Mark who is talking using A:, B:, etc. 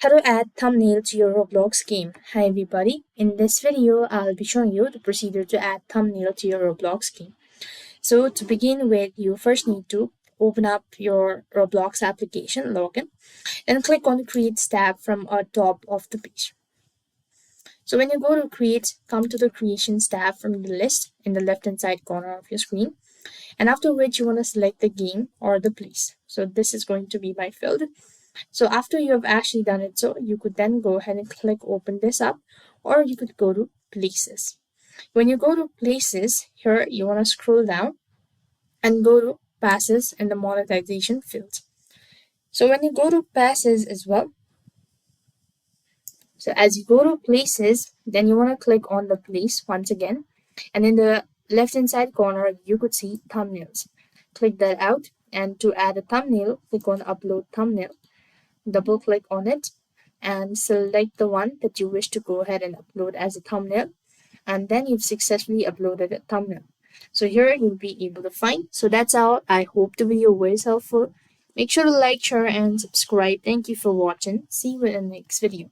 A: How to add thumbnail to your Roblox game. Hi everybody, in this video I'll be showing you the procedure to add thumbnail to your Roblox game. So to begin with, you first need to open up your Roblox application, login, and click on the Create tab from the top of the page. So when you go to Create, come to the Creations tab from the list in the left hand side corner of your screen, and after which you want to select the game or the place. So this is going to be my field. So after you have actually done it, so you could then go ahead and click open this up, or you could go to places. When you go to places, here you want to scroll down and go to passes in the monetization field. So when you go to passes as well, so as you go to places, then you want to click on the place once again, and in the left hand side corner you could see thumbnails. Click that out, and to add a thumbnail, click on upload thumbnail. Double click on it and select the one that you wish to go ahead and upload as a thumbnail, and then you've successfully uploaded a thumbnail. So here you'll be able to find. So that's all. I hope the video was helpful. Make sure to like, share, and subscribe. Thank you for watching. See you in the next video.